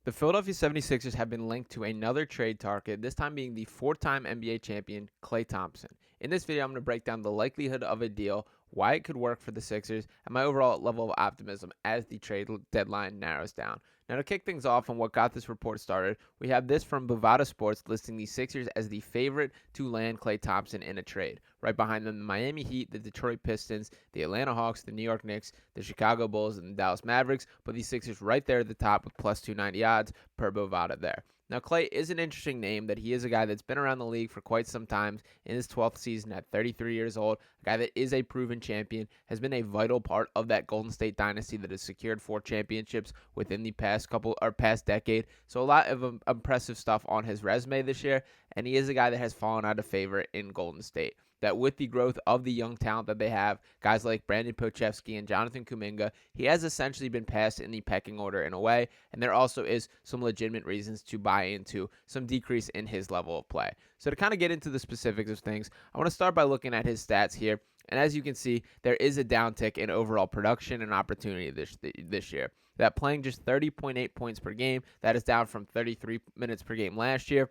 The Philadelphia 76ers have been linked to another trade target, this time being the four-time NBA champion Klay Thompson. In this video, I'm going to break down the likelihood of a deal, why it could work for the Sixers, and my overall level of optimism as the trade deadline narrows down. Now, to kick things off on what got this report started, we have this from Bovada Sports listing the Sixers as the favorite to land Klay Thompson in a trade. Right behind them, the Miami Heat, the Detroit Pistons, the Atlanta Hawks, the New York Knicks, the Chicago Bulls, and the Dallas Mavericks, but the Sixers right there at the top with plus 290 odds per Bovada there. Now, Klay is an interesting name that he is a guy that's been around the league for quite some time in his 12th season at 33 years old, a guy that is a proven champion, has been a vital part of that Golden State dynasty that has secured 4 championships within the past decade. So a lot of impressive stuff on his resume this year, and he is a guy that has fallen out of favor in Golden State. That with the growth of the young talent that they have, guys like Brandon Pochevsky and Jonathan Kuminga, he has essentially been passed in the pecking order in a way, and there also is some legitimate reasons to buy into some decrease in his level of play. So to kind of get into the specifics of things, I want to start by looking at his stats here, and as you can see, there is a downtick in overall production and opportunity this year. That playing just 30.8 points per game, that is down from 33 minutes per game last year,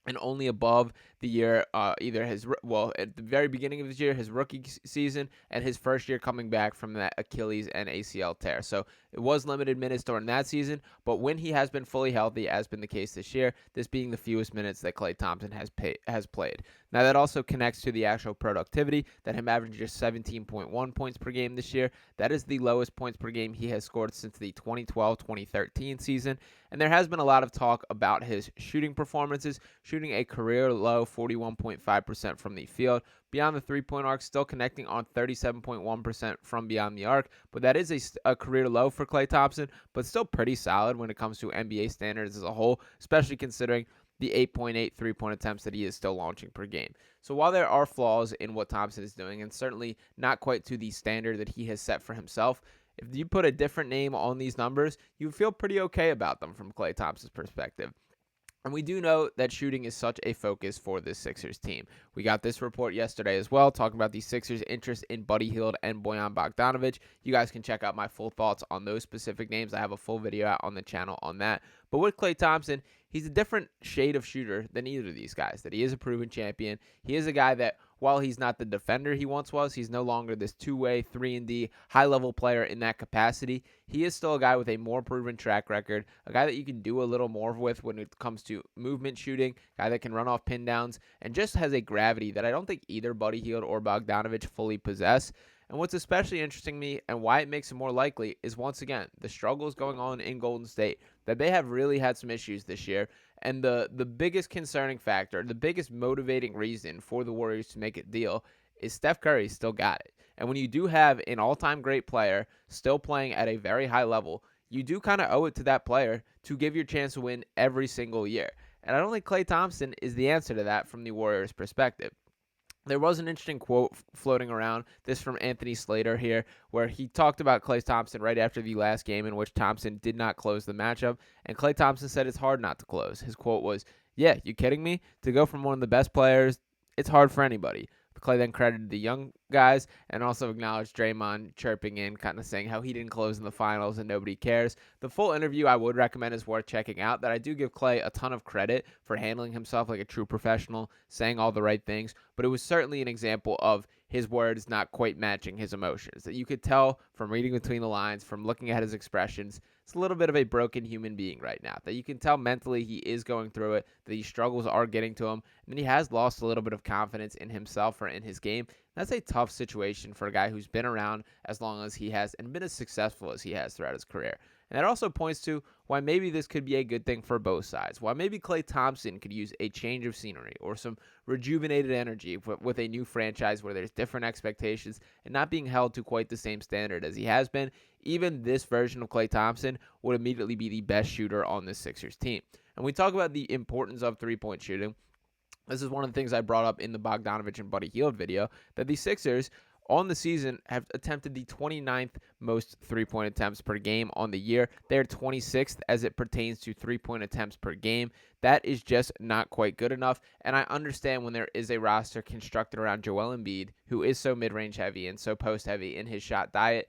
and only above the year, at the very beginning of this year, his rookie season, and his first year coming back from that Achilles and ACL tear. So it was limited minutes during that season, but when he has been fully healthy, as been the case this year, this being the fewest minutes that Klay Thompson has played. Now that also connects to the actual productivity, that him averaging just 17.1 points per game this year. That is the lowest points per game he has scored since the 2012-2013 season, and there has been a lot of talk about his shooting performances, shooting a career low 41.5% from the field. Beyond the three-point arc, still connecting on 37.1% from beyond the arc, but that is a career low for Klay Thompson, but still pretty solid when it comes to NBA standards as a whole, especially considering the 8.8 three-point attempts that he is still launching per game. So while there are flaws in what Thompson is doing, and certainly not quite to the standard that he has set for himself, if you put a different name on these numbers, you feel pretty okay about them from Klay Thompson's perspective. And we do know that shooting is such a focus for this Sixers team. We got this report yesterday as well, talking about the Sixers' interest in Buddy Hield and Bojan Bogdanovic. You guys can check out my full thoughts on those specific names. I have a full video out on the channel on that. But with Klay Thompson, he's a different shade of shooter than either of these guys. That he is a proven champion. He is a guy that, while he's not the defender he once was, he's no longer this two-way, 3-and-D, high-level player in that capacity. He is still a guy with a more proven track record, a guy that you can do a little more with when it comes to movement shooting, a guy that can run off pin downs, and just has a gravity that I don't think either Buddy Hield or Bogdanovic fully possess. And what's especially interesting to me and why it makes it more likely is, once again, the struggles going on in Golden State, that they have really had some issues this year. And the biggest concerning factor, the biggest motivating reason for the Warriors to make a deal is Steph Curry still got it. And when you do have an all-time great player still playing at a very high level, you do kind of owe it to that player to give your chance to win every single year. And I don't think Klay Thompson is the answer to that from the Warriors' perspective. There was an interesting quote floating around, this from Anthony Slater here, where he talked about Klay Thompson right after the last game in which Thompson did not close the matchup, and Klay Thompson said it's hard not to close. His quote was, "Yeah, you kidding me? To go from one of the best players, it's hard for anybody." Klay then credited the young guys and also acknowledged Draymond chirping in, kind of saying how he didn't close in the finals and nobody cares. The full interview I would recommend is worth checking out. That I do give Klay a ton of credit for handling himself like a true professional, saying all the right things, but it was certainly an example of his words not quite matching his emotions. That you could tell from reading between the lines, from looking at his expressions, it's a little bit of a broken human being right now. That you can tell mentally he is going through it, that these struggles are getting to him, and he has lost a little bit of confidence in himself or in his game. That's a tough situation for a guy who's been around as long as he has and been as successful as he has throughout his career. And that also points to why maybe this could be a good thing for both sides. Why maybe Klay Thompson could use a change of scenery or some rejuvenated energy with a new franchise where there's different expectations and not being held to quite the same standard as he has been. Even this version of Klay Thompson would immediately be the best shooter on this Sixers team. And we talk about the importance of three-point shooting. This is one of the things I brought up in the Bogdanovic and Buddy Hield video, that the Sixers on the season have attempted the 29th most three-point attempts per game on the year. They're 26th as it pertains to three-point attempts per game. That is just not quite good enough, and I understand when there is a roster constructed around Joel Embiid, who is so mid-range heavy and so post-heavy in his shot diet,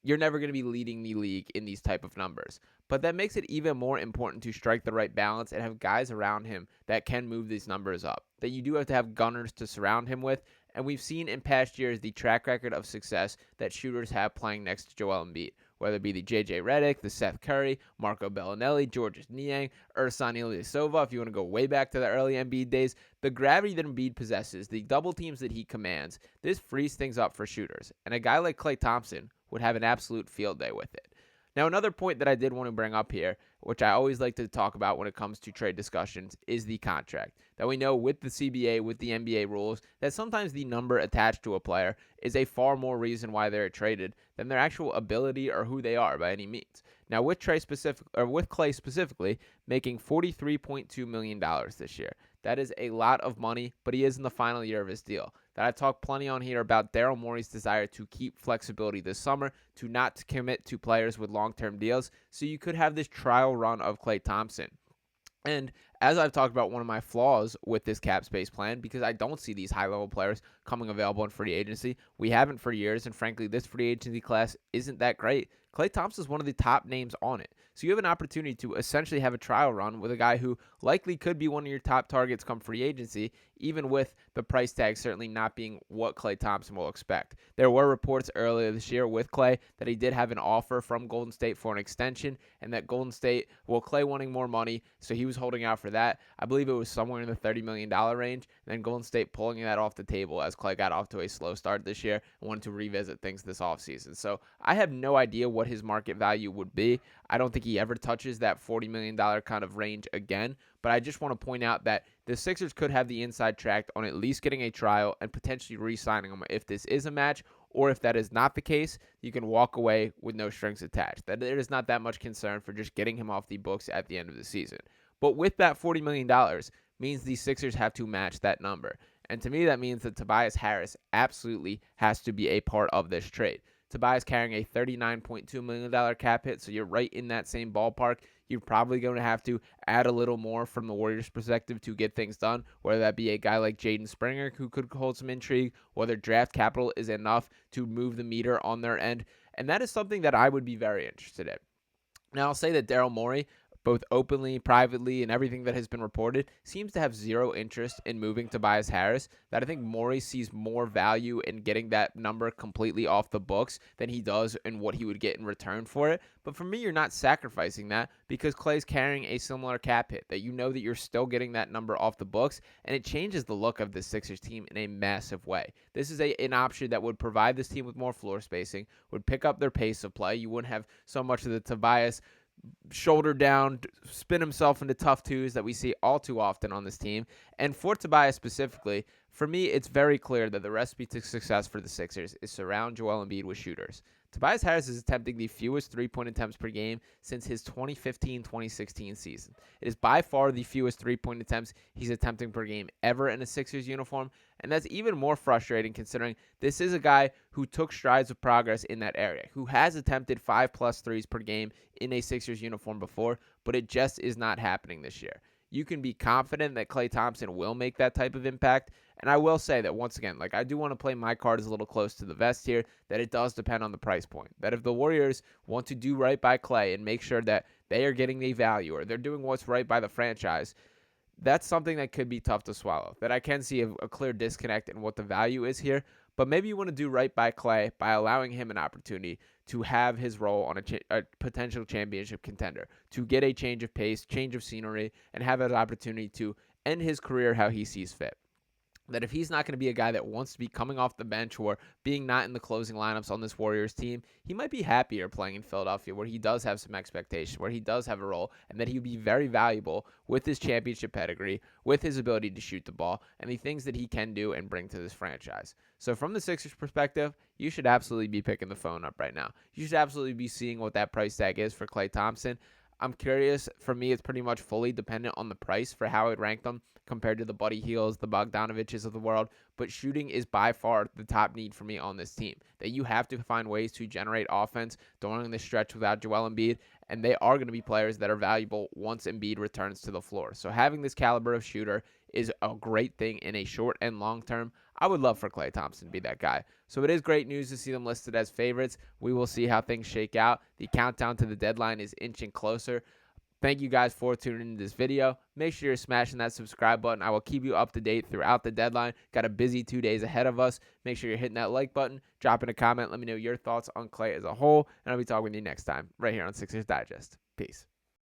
you're never going to be leading the league in these type of numbers. But that makes it even more important to strike the right balance and have guys around him that can move these numbers up. That you do have to have gunners to surround him with. And we've seen in past years the track record of success that shooters have playing next to Joel Embiid, whether it be the J.J. Redick, the Seth Curry, Marco Bellinelli, Georges Niang, Ersan Ilyasova. If you want to go way back to the early Embiid days, the gravity that Embiid possesses, the double teams that he commands, this frees things up for shooters. And a guy like Klay Thompson would have an absolute field day with it. Now, another point that I did want to bring up here, which I always like to talk about when it comes to trade discussions, is the contract. That we know with the CBA, with the NBA rules, that sometimes the number attached to a player is a far more reason why they're traded than their actual ability or who they are by any means. Now, with Klay specifically, making $43.2 million this year. That is a lot of money, but he is in the final year of his deal. That I talked plenty on here about Daryl Morey's desire to keep flexibility this summer, to not commit to players with long-term deals, so you could have this trial run of Klay Thompson. And as I've talked about, one of my flaws with this cap space plan, because I don't see these high-level players coming available in free agency. We haven't for years, and frankly, this free agency class isn't that great. Klay Thompson is one of the top names on it. So you have an opportunity to essentially have a trial run with a guy who likely could be one of your top targets come free agency, even with the price tag certainly not being what Klay Thompson will expect. There were reports earlier this year with Klay that he did have an offer from Golden State for an extension, and that Golden State, Klay wanting more money, so he was holding out for that. I believe it was somewhere in the $30 million range, and then Golden State pulling that off the table as Klay got off to a slow start this year and wanted to revisit things this offseason. So I have no idea what his market value would be. I don't think he ever touches that $40 million kind of range again, but I just want to point out that the Sixers could have the inside track on at least getting a trial and potentially re-signing him if this is a match, or if that is not the case, you can walk away with no strings attached. That there is not that much concern for just getting him off the books at the end of the season. But with that $40 million means the Sixers have to match that number. And to me, that means that Tobias Harris absolutely has to be a part of this trade. Tobias carrying a $39.2 million cap hit, so you're right in that same ballpark. You're probably going to have to add a little more from the Warriors' perspective to get things done, whether that be a guy like Jaden Springer who could hold some intrigue, whether draft capital is enough to move the meter on their end. And that is something that I would be very interested in. Now, I'll say that Daryl Morey, both openly, privately, and everything that has been reported, seems to have zero interest in moving Tobias Harris. That I think Morey sees more value in getting that number completely off the books than he does in what he would get in return for it. But for me, you're not sacrificing that because Klay's carrying a similar cap hit, that you know that you're still getting that number off the books, and it changes the look of the Sixers team in a massive way. This is an option that would provide this team with more floor spacing, would pick up their pace of play. You wouldn't have so much of the Tobias shoulder down, spin himself into tough twos that we see all too often on this team. And for Tobias specifically, for me, it's very clear that the recipe to success for the Sixers is surround Joel Embiid with shooters. Tobias Harris is attempting the fewest three-point attempts per game since his 2015-2016 season. It is by far the fewest three-point attempts he's attempting per game ever in a Sixers uniform, and that's even more frustrating considering this is a guy who took strides of progress in that area, who has attempted 5+ threes per game in a Sixers uniform before, but it just is not happening this year. You can be confident that Klay Thompson will make that type of impact. And I will say that once again, I do want to play my cards a little close to the vest here, that it does depend on the price point. That if the Warriors want to do right by Klay and make sure that they are getting the value or they're doing what's right by the franchise, that's something that could be tough to swallow. That I can see a clear disconnect in what the value is here. But maybe you want to do right by Klay by allowing him an opportunity to have his role on a potential championship contender, to get a change of pace, change of scenery, and have an opportunity to end his career how he sees fit. That if he's not going to be a guy that wants to be coming off the bench or being not in the closing lineups on this Warriors team, he might be happier playing in Philadelphia where he does have some expectation, where he does have a role, and that he would be very valuable with his championship pedigree, with his ability to shoot the ball, and the things that he can do and bring to this franchise. So from the Sixers perspective, you should absolutely be picking the phone up right now. You should absolutely be seeing what that price tag is for Klay Thompson. I'm curious. For me, it's pretty much fully dependent on the price for how I'd rank them compared to the Buddy Hields, the Bogdanoviches of the world. But shooting is by far the top need for me on this team. That you have to find ways to generate offense during the stretch without Joel Embiid. and they are going to be players that are valuable once Embiid returns to the floor. So having this caliber of shooter is a great thing in a short and long term. I would love for Klay Thompson to be that guy. So it is great news to see them listed as favorites. We will see how things shake out. The countdown to the deadline is inching closer. Thank you guys for tuning into this video. Make sure you're smashing that subscribe button. I will keep you up to date throughout the deadline. Got a busy 2 days ahead of us. Make sure you're hitting that like button. Drop in a comment. Let me know your thoughts on Klay as a whole. And I'll be talking with you next time right here on Sixers Digest. Peace.